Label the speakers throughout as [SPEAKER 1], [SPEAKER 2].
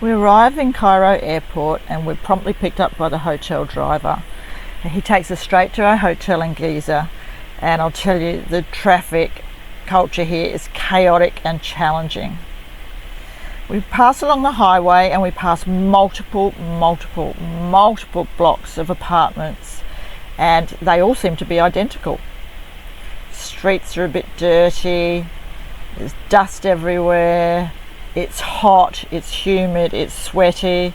[SPEAKER 1] We arrive in Cairo airport and we're promptly picked up by the hotel driver. He takes us straight to our hotel in Giza, and I'll tell you, the traffic culture here is chaotic and challenging. We pass along the highway and we pass multiple blocks of apartments, and they all seem to be identical. Streets are a bit dirty, there's dust everywhere, it's hot, it's humid, it's sweaty,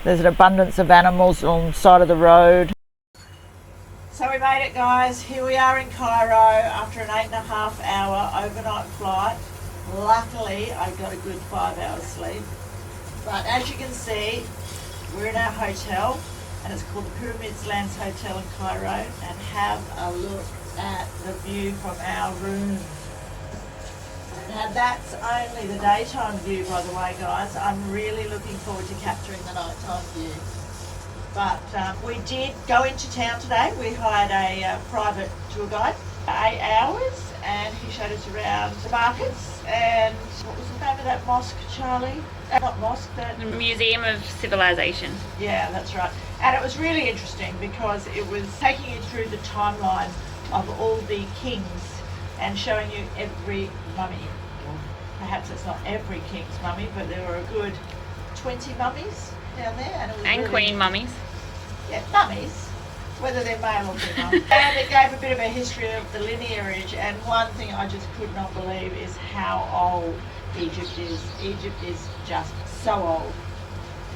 [SPEAKER 1] there's an abundance of animals on the side of the road. So we made it, guys. Here we are in Cairo after an 8.5 hour overnight flight. Luckily I got a good 5 hours sleep, but as you can see, we're in our hotel and it's called the Pyramids Lands Hotel in Cairo, and have a look at the view from our room. Now that's only the daytime view, by the way, guys. I'm really looking forward to capturing the nighttime view. But we did go into town today. We hired a private tour guide for 8 hours, and he showed us around the markets. And what was the name of that mosque, Charlie? Not mosque, but
[SPEAKER 2] the Museum of Civilization.
[SPEAKER 1] Yeah, that's right. And it was really interesting because it was taking you through the timeline of all the kings and showing you every mummy. Well, perhaps it's not every king's mummy, but there were a good 20 mummies down there. And, it was
[SPEAKER 2] And
[SPEAKER 1] really,
[SPEAKER 2] queen mummies.
[SPEAKER 1] Yeah, mummies, whether they're male or female. And it gave a bit of a history of the lineage, and one thing I just could not believe is how old Egypt is. Egypt is just so old,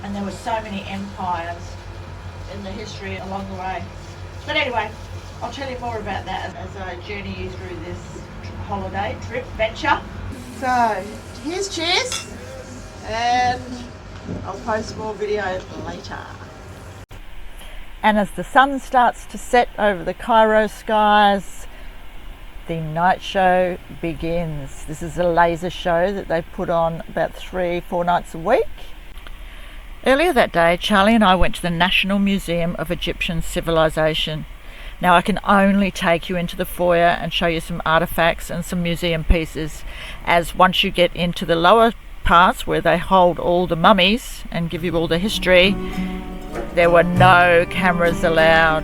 [SPEAKER 1] and there were so many empires in the history along the way. But anyway, I'll tell you more about that as I journey you through this holiday trip venture. So here's cheers, and I'll post more videos later. And as the sun starts to set over the Cairo skies, the night show begins. This is a laser show that they put on about 3-4 nights a week. Earlier that day, Charlie and I went to the National Museum of Egyptian Civilization. Now I can only take you into the foyer and show you some artifacts and some museum pieces, as once you get into the lower parts where they hold all the mummies and give you all the history, there were no cameras allowed.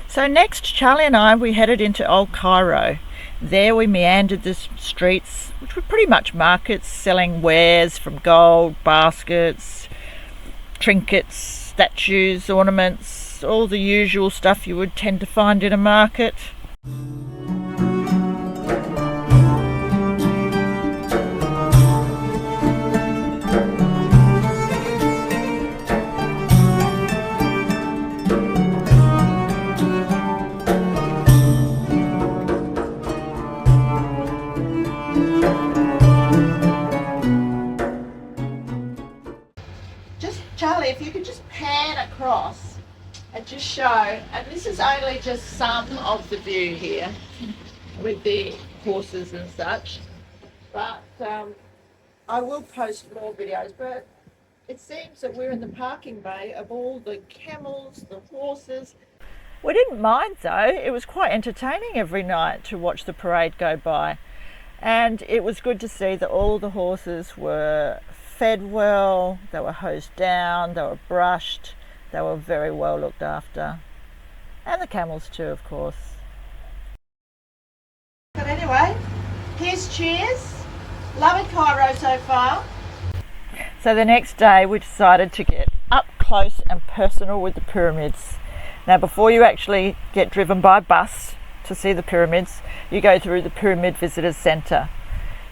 [SPEAKER 1] So next, Charlie and I, we headed into Old Cairo. There we meandered the streets, which were pretty much markets, selling wares from gold, baskets, trinkets, statues, ornaments, all the usual stuff you would tend to find in a market. Charlie, if you could just pan across and just show, and this is only just some of the view here with the horses and such, but I will post more videos, but it seems that we're in the parking bay of all the camels, the horses. We didn't mind though, it was quite entertaining every night to watch the parade go by, and it was good to see that all the horses were fed well, they were hosed down, they were brushed, they were very well looked after. And the camels too, of course. But anyway, here's cheers. Loving Cairo so far. So the next day we decided to get up close and personal with the pyramids. Now before you actually get driven by bus to see the pyramids, you go through the Pyramid Visitors Centre.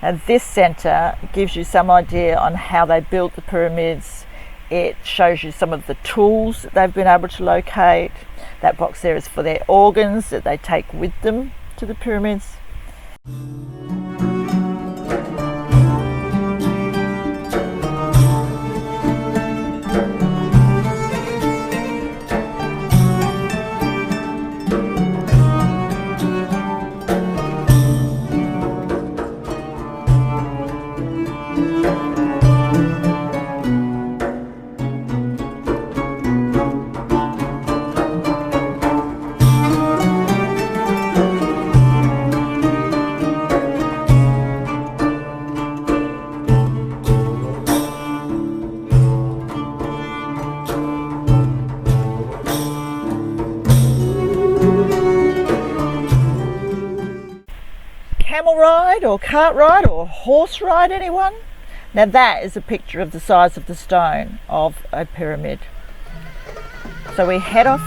[SPEAKER 1] And this centre gives you some idea on how they built the pyramids. It shows you some of the tools that they've been able to locate. That box there is for their organs that they take with them to the pyramids. Camel ride or cart ride or horse ride, anyone? Now that is a picture of the size of the stone of a pyramid. So we head off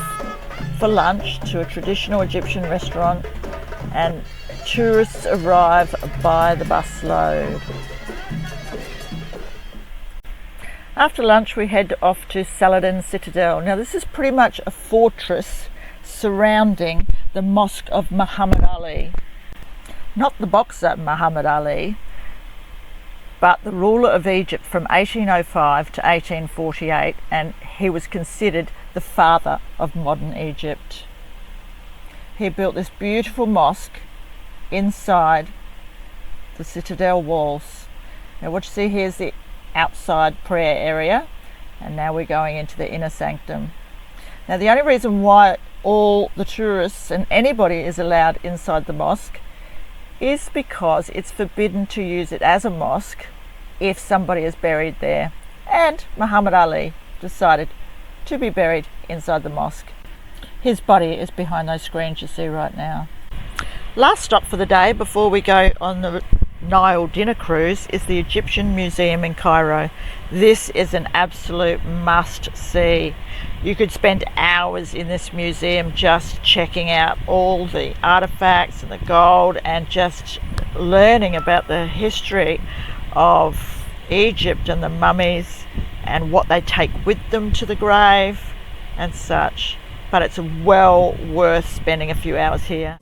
[SPEAKER 1] for lunch to a traditional Egyptian restaurant, and tourists arrive by the busload. After lunch we head off to Saladin Citadel. Now this is pretty much a fortress surrounding the Mosque of Muhammad Ali. Not the boxer Muhammad Ali, but the ruler of Egypt from 1805 to 1848, and he was considered the father of modern Egypt. He built this beautiful mosque inside the citadel walls. Now what you see here is the outside prayer area, and now we're going into the inner sanctum. Now the only reason why all the tourists and anybody is allowed inside the mosque is because it's forbidden to use it as a mosque if somebody is buried there, and Muhammad Ali decided to be buried inside the mosque. His body is behind those screens you see right now. Last stop for the day before we go on the Nile dinner cruise is the Egyptian Museum in Cairo. This is an absolute must see. You could spend hours in this museum just checking out all the artifacts and the gold and just learning about the history of Egypt and the mummies and what they take with them to the grave and such. But it's well worth spending a few hours here.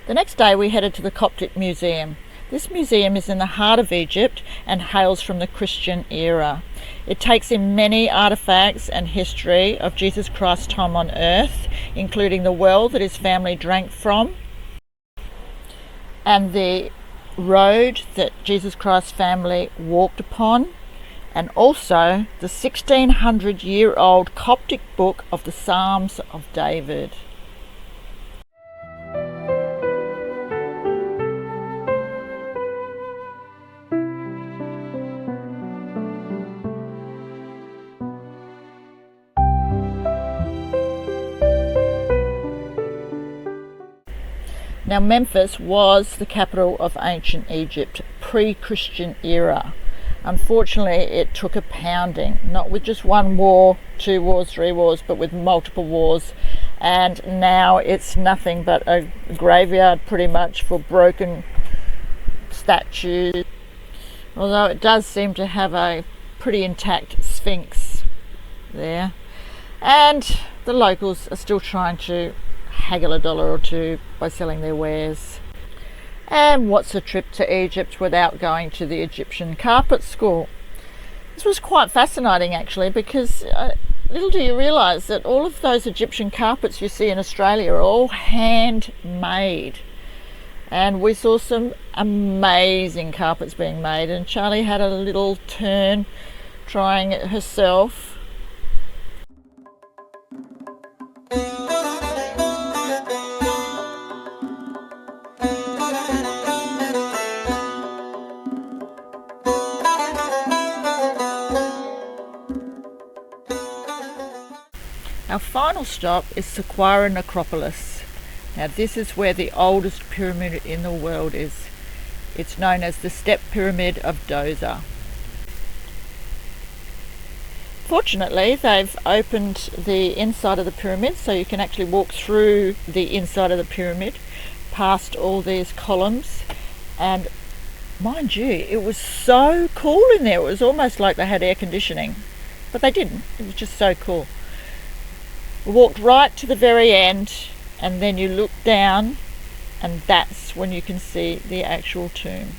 [SPEAKER 1] The next day we headed to the Coptic Museum. This museum is in the heart of Egypt and hails from the Christian era. It takes in many artifacts and history of Jesus Christ's time on earth, including the well that his family drank from, and the road that Jesus Christ's family walked upon, and also the 1600-year-old Coptic book of the Psalms of David. Now Memphis was the capital of ancient Egypt, pre-Christian era. Unfortunately, it took a pounding, not with just one war, 2 wars, 3 wars, but with multiple wars. And now it's nothing but a graveyard pretty much for broken statues. Although it does seem to have a pretty intact
[SPEAKER 3] Sphinx there, and the locals are still trying to haggle $1 or $2 by selling their wares. And what's a trip to Egypt without going to the Egyptian carpet school? This was quite fascinating actually, because little do you realise that all of those Egyptian carpets you see in Australia are all handmade. And we saw some amazing carpets being made, and Charlie had a little turn trying it herself. Our final stop is Saqqara Necropolis. Now this is where the oldest pyramid in the world is. It's known as the Step Pyramid of Djoser. Fortunately, they've opened the inside of the pyramid so you can actually walk through the inside of the pyramid past all these columns, and mind you, it was so cool in there. It was almost like they had air conditioning, but they didn't. It was just so cool. We walked right to the very end, and then you look down, and that's when you can see the actual tomb.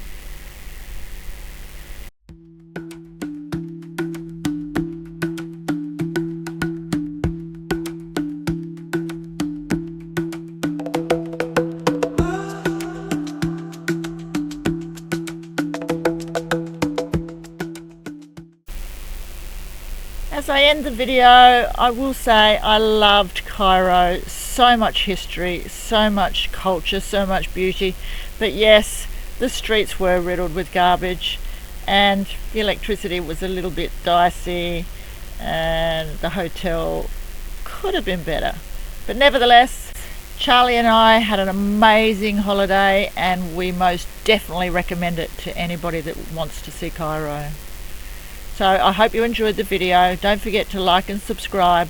[SPEAKER 3] As I end the video, I will say I loved Cairo. So much history, so much culture, so much beauty. But yes, the streets were riddled with garbage, and the electricity was a little bit dicey, and the hotel could have been better. But nevertheless, Charlie and I had an amazing holiday, and we most definitely recommend it to anybody that wants to see Cairo. So I hope you enjoyed the video. Don't forget to like and subscribe.